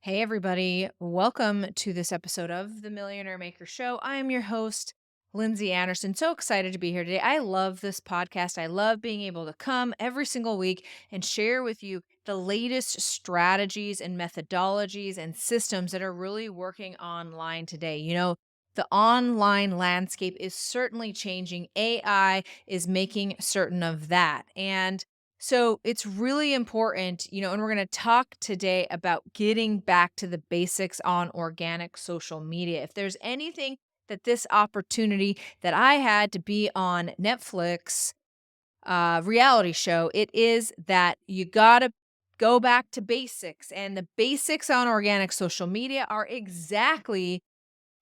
Hey, everybody. Welcome to this episode of the Millionaire Maker Show. I am your host, Lindsey Anderson. So excited to be here today. I love this podcast. I love being able to come every single week and share with you the latest strategies and methodologies and systems that are really working online today. The online landscape is certainly changing. AI is making certain of that. So it's really important, and we're going to talk today about getting back to the basics on organic social media. If there's anything that this opportunity that I had to be on Netflix reality show, it is that you got to go back to basics. And the basics on organic social media are exactly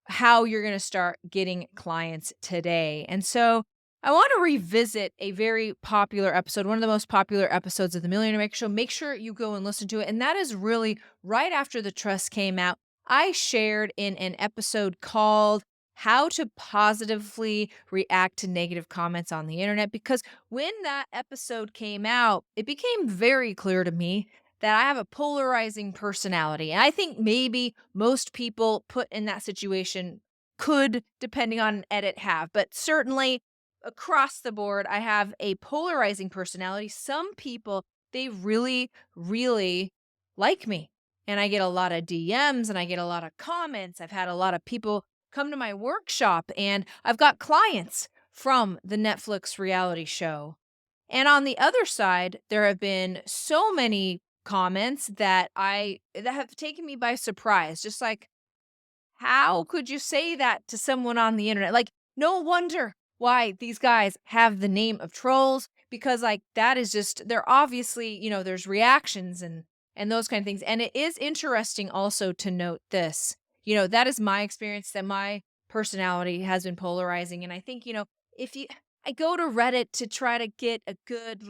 how you're going to start getting clients today. And so I want to revisit a very popular episode, one of the most popular episodes of the Millionaire Maker Show. Make sure you go and listen to it. And that is really right after the trust came out. I shared in an episode called How to Positively React to Negative Comments on the Internet. Because when that episode came out, it became very clear to me that I have a polarizing personality. And I think maybe most people put in that situation could, depending on an edit, have. But certainly across the board, I have a polarizing personality. Some people, they really, really like me. And I get a lot of DMs and I get a lot of comments. I've had a lot of people come to my workshop and I've got clients from the Netflix reality show. And on the other side, there have been so many comments that have taken me by surprise. Just like, how could you say that to someone on the internet? Like, no wonder why these guys have the name of trolls because like that is just they're obviously, there's reactions and those kind of things. And it is interesting also to note this. That is my experience that my personality has been polarizing and I think, if you I go to Reddit to try to get a good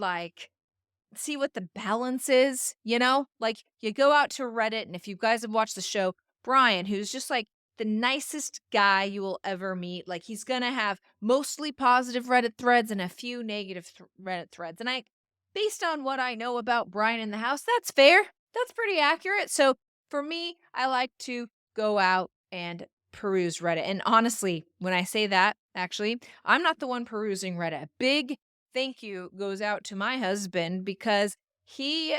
see what the balance is, Like you go out to Reddit and if you guys have watched the show, Brian, who's just like the nicest guy you will ever meet, like he's going to have mostly positive Reddit threads and a few negative Reddit threads. And I based on what I know about Brian in the house, that's fair. That's pretty accurate. So for me, I like to go out and peruse Reddit. And honestly, when I say that, actually, I'm not the one perusing Reddit. A big thank you goes out to my husband because he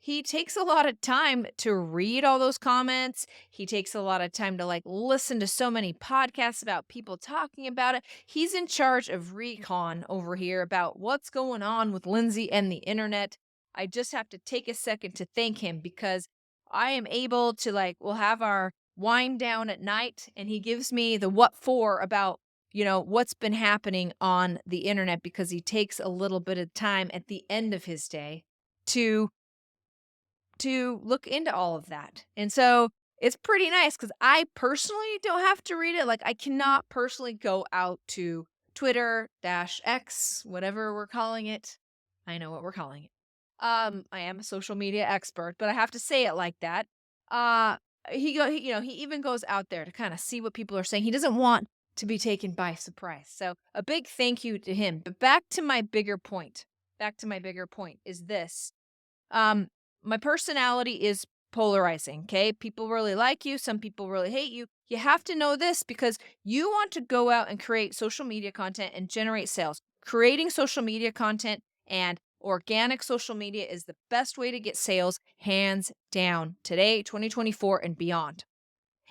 he takes a lot of time to read all those comments. He takes a lot of time to like listen to so many podcasts about people talking about it. He's in charge of recon over here about what's going on with Lindsay and the internet. I just have to take a second to thank him because I am able to we'll have our wind down at night and he gives me the what for about what's been happening on the internet because he takes a little bit of time at the end of his day to look into all of that. And so it's pretty nice cuz I personally don't have to read it. Like I cannot personally go out to Twitter dash X, whatever we're calling it. I know what we're calling it. I am a social media expert, but I have to say it like that. Uh he even goes out there to kind of see what people are saying. He doesn't want to be taken by surprise. So a big thank you to him. But back to my bigger point. Back to my bigger point is this. Um my personality is polarizing, okay? People really like you, some people really hate you. You have to know this because you want to go out and create social media content and generate sales. Creating social media content and organic social media is the best way to get sales, hands down, today, 2024 and beyond.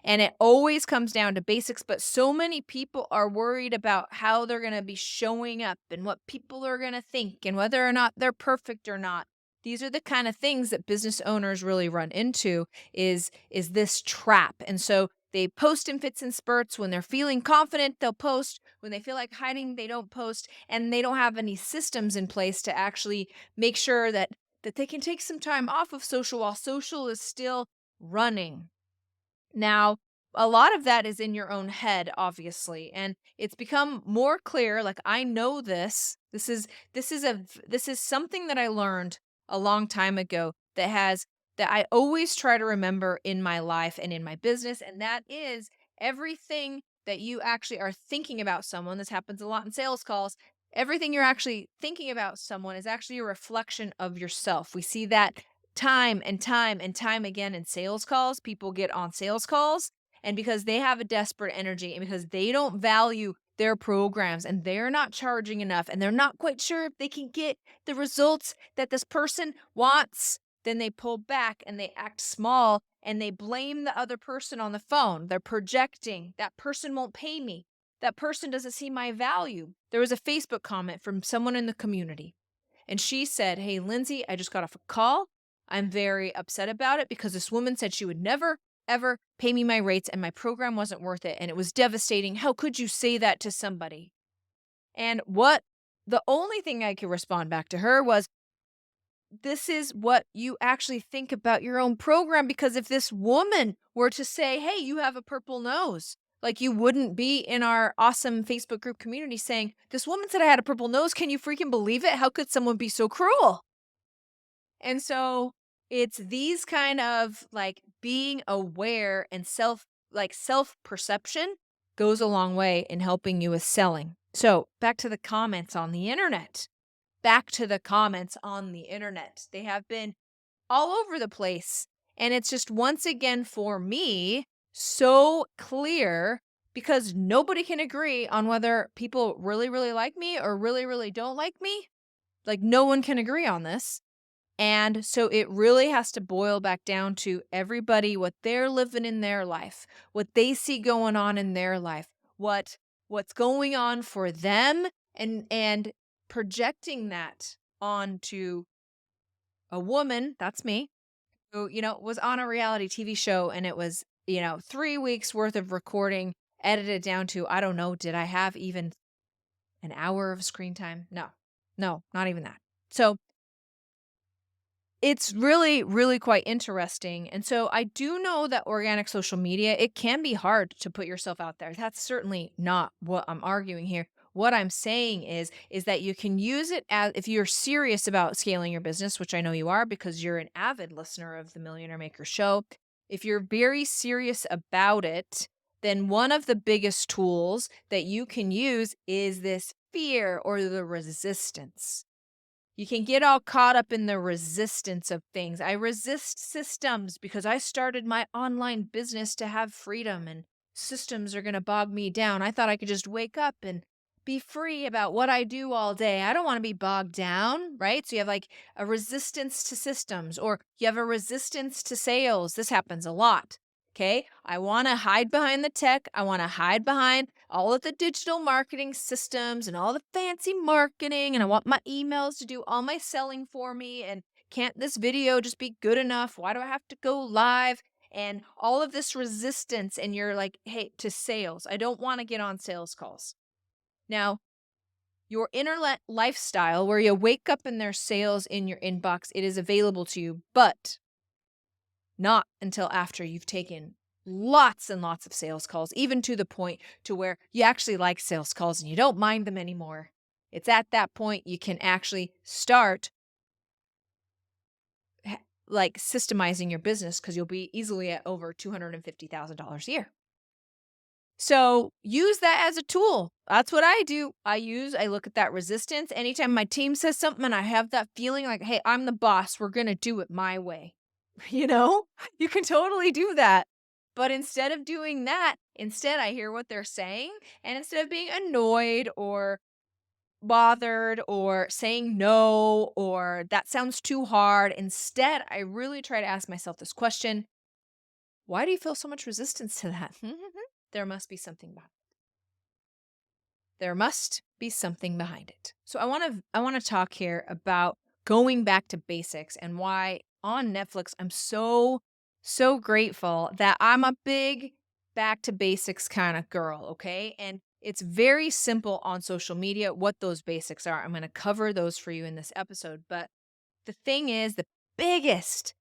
And it always comes down to basics, but so many people are worried about how they're going to be showing up and what people are going to think and whether or not they're perfect or not. These are the kind of things that business owners really run into is this trap. And so they post in fits and spurts. When they're feeling confident, they'll post. When they feel like hiding, they don't post, and they don't have any systems in place to actually make sure that they can take some time off of social while social is still running. Now, a lot of that is in your own head, obviously, and it's become more clear. Like I know this. This is something that I learned a long time ago that I always try to remember in my life and in my business, and that is everything that you actually are thinking about someone. This happens a lot in sales calls. Everything you're actually thinking about someone is actually a reflection of yourself. We see that time and time and time again in sales calls. People get on sales calls, and because they have a desperate energy and because they don't value their programs and they're not charging enough and they're not quite sure if they can get the results that this person wants, then they pull back and they act small and they blame the other person on the phone. They're projecting. That person won't pay me. That person doesn't see my value. There was a Facebook comment from someone in the community, and she said, "Hey, Lindsey, I just got off a call. I'm very upset about it because this woman said she would never, ever pay me my rates and my program wasn't worth it. And it was devastating. How could you say that to somebody?" And the only thing I could respond back to her was, this is what you actually think about your own program. Because if this woman were to say, "Hey, you have a purple nose," like, you wouldn't be in our awesome Facebook group community saying, "This woman said I had a purple nose. Can you freaking believe it? How could someone be so cruel?" And so it's these kind of like being aware and self perception goes a long way in helping you with selling. So back to the comments on the internet. Back to the comments on the internet. They have been all over the place. And it's just once again for me so clear because nobody can agree on whether people really, really like me or really, really don't like me. Like, no one can agree on this. And so it really has to boil back down to everybody, what they're living in their life, what they see going on in their life, what's going on for them, and projecting that onto a woman, that's me, who, was on a reality TV show, and it was, 3 weeks worth of recording edited down to, I don't know, did I have even an hour of screen time? No. No, not even that. So it's really, really quite interesting. And so I do know that organic social media, it can be hard to put yourself out there. That's certainly not what I'm arguing here. What I'm saying is that you can use it as if you're serious about scaling your business, which I know you are because you're an avid listener of the Millionaire Maker Show. If you're very serious about it, then one of the biggest tools that you can use is this fear or the resistance. You can get all caught up in the resistance of things. I resist systems because I started my online business to have freedom, and systems are going to bog me down. I thought I could just wake up and be free about what I do all day. I don't want to be bogged down, right? So you have like a resistance to systems, or you have a resistance to sales. This happens a lot. Okay. I want to hide behind the tech. I want to hide behind all of the digital marketing systems and all the fancy marketing. And I want my emails to do all my selling for me. And can't this video just be good enough? Why do I have to go live? And all of this resistance. And you're like, hey, to sales. I don't want to get on sales calls. Now, your internet lifestyle, where you wake up and there's sales in your inbox, it is available to you, but not until after you've taken lots and lots of sales calls, even to the point to where you actually like sales calls and you don't mind them anymore. It's at that point you can actually start like systemizing your business, because you'll be easily at over $250,000 a year. So use that as a tool. That's what I do. I look at that resistance. Anytime my team says something and I have that feeling like, hey, I'm the boss, we're going to do it my way. You know, you can totally do that. But instead of doing that, instead I hear what they're saying. And instead of being annoyed or bothered or saying no or that sounds too hard, instead I really try to ask myself this question: why do you feel so much resistance to that? There must be something behind it. There must be something behind it. So I want to talk here about going back to basics and why on Netflix I'm so grateful that I'm a big back to basics kind of girl, okay? And it's very simple on social media what those basics are. I'm going to cover those for you in this episode, but the thing is, the biggest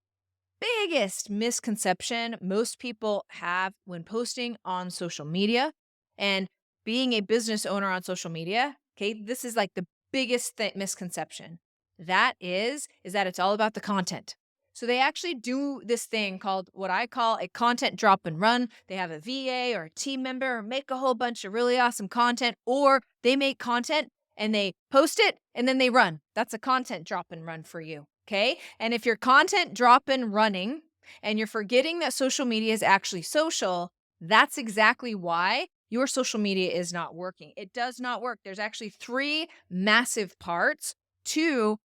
misconception most people have when posting on social media and being a business owner on social media, okay, this is like the biggest misconception. That is that it's all about the content. So they actually do this thing called what I call a content drop and run. They have a VA or a team member make a whole bunch of really awesome content, or they make content and they post it and then they run. That's a content drop and run for you. Okay. And if your content dropping running and you're forgetting that social media is actually social, that's exactly why your social media is not working. It does not work. There's actually three massive parts to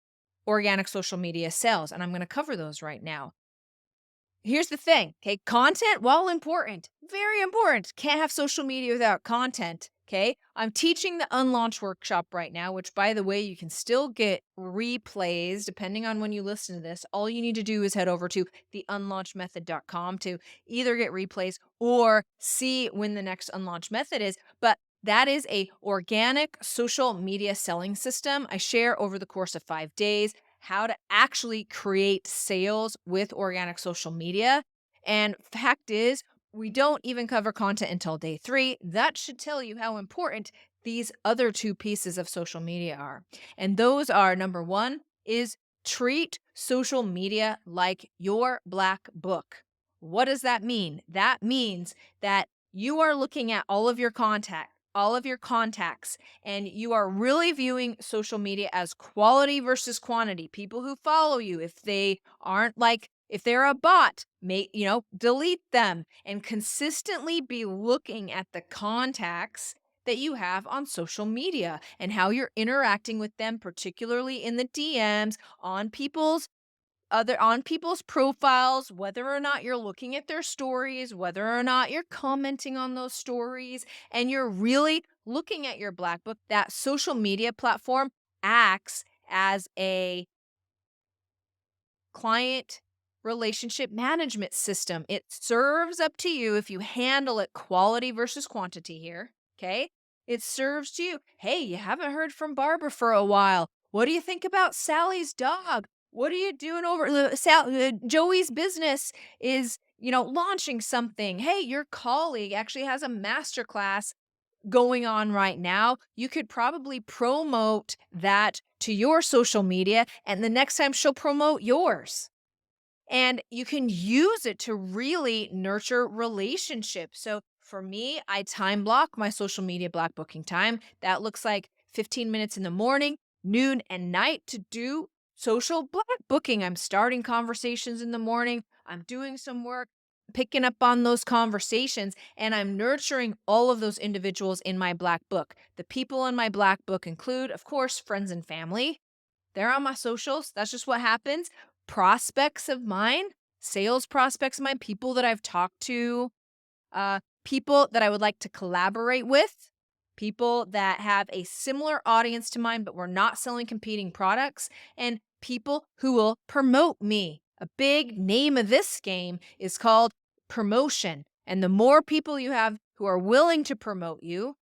organic social media sales, and I'm going to cover those right now. Here's the thing, okay? Content, while important, very important. Can't have social media without content, okay? I'm teaching the Unlaunch workshop right now, which, by the way, you can still get replays depending on when you listen to this. All you need to do is head over to theunlaunchmethod.com to either get replays or see when the next Unlaunch method is. But that is a organic social media selling system I share over the course of 5 days how to actually create sales with organic social media. And fact is, we don't even cover content until day 3. That should tell you how important these other two pieces of social media are. And those are number 1 is treat social media like your black book. What does that mean? That means that you are looking at all of your contacts, and you are really viewing social media as quality versus quantity. People who follow you, if they aren't like, if they're a bot, delete them and consistently be looking at the contacts that you have on social media and how you're interacting with them, particularly in the DMs, on people's profiles, whether or not you're looking at their stories, whether or not you're commenting on those stories, and you're really looking at your black book. That social media platform acts as a client relationship management system. It serves up to you if you handle it quality versus quantity here. Okay. It serves to you. Hey, you haven't heard from Barbara for a while. What do you think about Sally's dog? What are you doing over Joey's business is, launching something. Hey, your colleague actually has a masterclass going on right now. You could probably promote that to your social media, and the next time she'll promote yours. And you can use it to really nurture relationships. So for me, I time block my social media black booking time. That looks like 15 minutes in the morning, noon, and night to do social black booking. I'm starting conversations in the morning. I'm doing some work, picking up on those conversations, and I'm nurturing all of those individuals in my black book. The people in my black book include, of course, friends and family. They're on my socials. That's just what happens. Prospects of mine, sales prospects of mine, people that I've talked to, people that I would like to collaborate with, people that have a similar audience to mine, but we're not selling competing products, and people who will promote me. A big name of this game is called promotion. And the more people you have who are willing to promote you,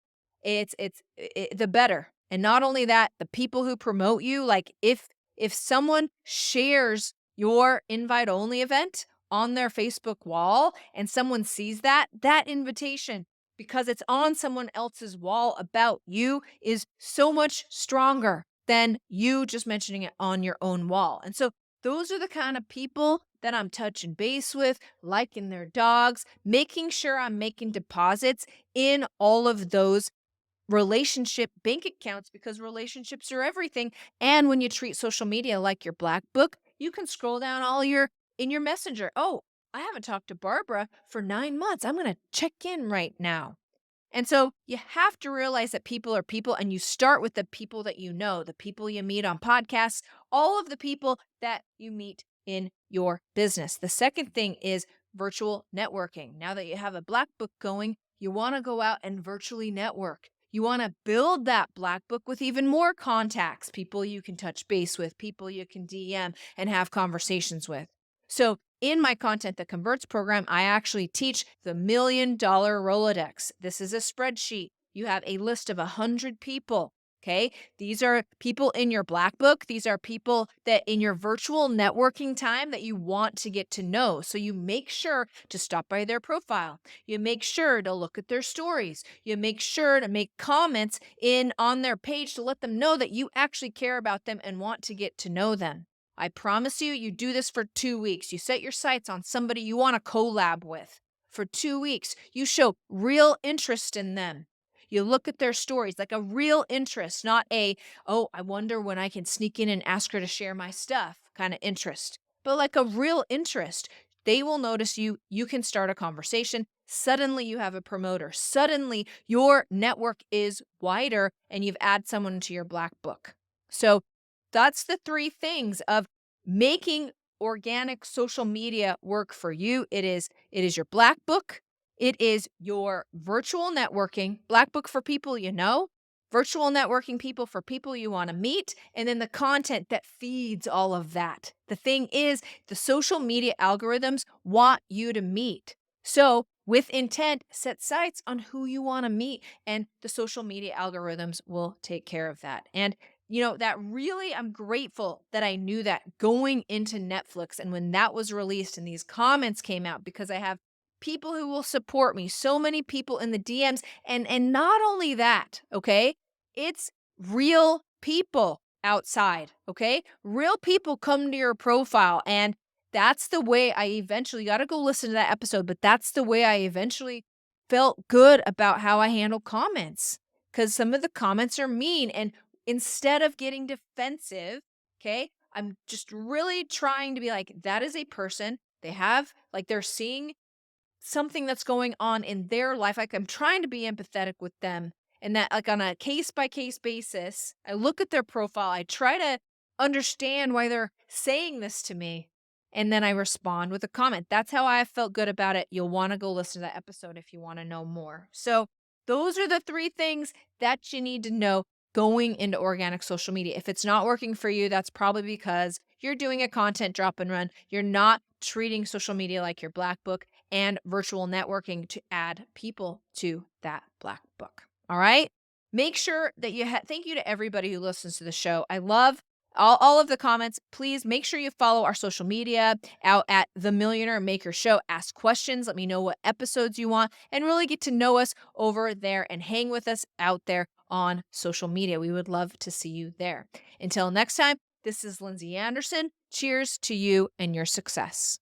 the better. And not only that, the people who promote you, like if someone shares your invite only event on their Facebook wall and someone sees that invitation, because it's on someone else's wall about you, is so much stronger than you just mentioning it on your own wall. And so those are the kind of people that I'm touching base with, liking their dogs, making sure I'm making deposits in all of those relationship bank accounts, because relationships are everything. And when you treat social media like your black book, you can scroll down in your messenger. Oh, I haven't talked to Barbara for 9 months. I'm going to check in right now. And so you have to realize that people are people, and you start with the people that you know, the people you meet on podcasts, all of the people that you meet in your business. The second thing is virtual networking. Now that you have a black book going, you want to go out and virtually network. You want to build that black book with even more contacts, people you can touch base with, people you can DM and have conversations with. So in my Content That Converts program, I actually teach the $1,000,000 Rolodex. This is a spreadsheet. You have a list of 100 people. Okay. These are people in your black book. These are people that in your virtual networking time that you want to get to know. So you make sure to stop by their profile. You make sure to look at their stories. You make sure to make comments on their page to let them know that you actually care about them and want to get to know them. I promise you, you do this for 2 weeks. You set your sights on somebody you want to collab with. For 2 weeks, you show real interest in them. You look at their stories like a real interest, not oh, I wonder when I can sneak in and ask her to share my stuff kind of interest, but like a real interest. They will notice you. You can start a conversation. Suddenly you have a promoter. Suddenly your network is wider and you've added someone to your black book. So that's the three things of making organic social media work for you. It is your black book. It is your virtual networking, black book for people you know, virtual networking people for people you want to meet, and then the content that feeds all of that. The thing is, the social media algorithms want you to meet. So, with intent, set sights on who you want to meet, and the social media algorithms will take care of that. And that really, I'm grateful that I knew that going into Netflix and when that was released and these comments came out because I have people who will support me, so many people in the DMs. And not only that, okay? It's real people outside, okay? Real people come to your profile and that's the way I eventually, you got to go listen to that episode, but that's the way I eventually felt good about how I handle comments because some of the comments are mean. And instead of getting defensive, okay, I'm just really trying to be like, that is a person. They have, like, they're seeing something that's going on in their life. Like, I'm trying to be empathetic with them and that, like, on a case by case basis, I look at their profile, I try to understand why they're saying this to me. And then I respond with a comment. That's how I felt good about it. You'll want to go listen to that episode if you want to know more. So, those are the three things that you need to know going into organic social media. If it's not working for you, that's probably because you're doing a content drop and run. You're not treating social media like your black book and virtual networking to add people to that black book. All right. Make sure that thank you to everybody who listens to the show. I love all of the comments. Please make sure you follow our social media out at the Millionaire Maker Show. Ask questions. Let me know what episodes you want and really get to know us over there and hang with us out there on social media. We would love to see you there. Until next time, this is Lindsey Anderson. Cheers to you and your success.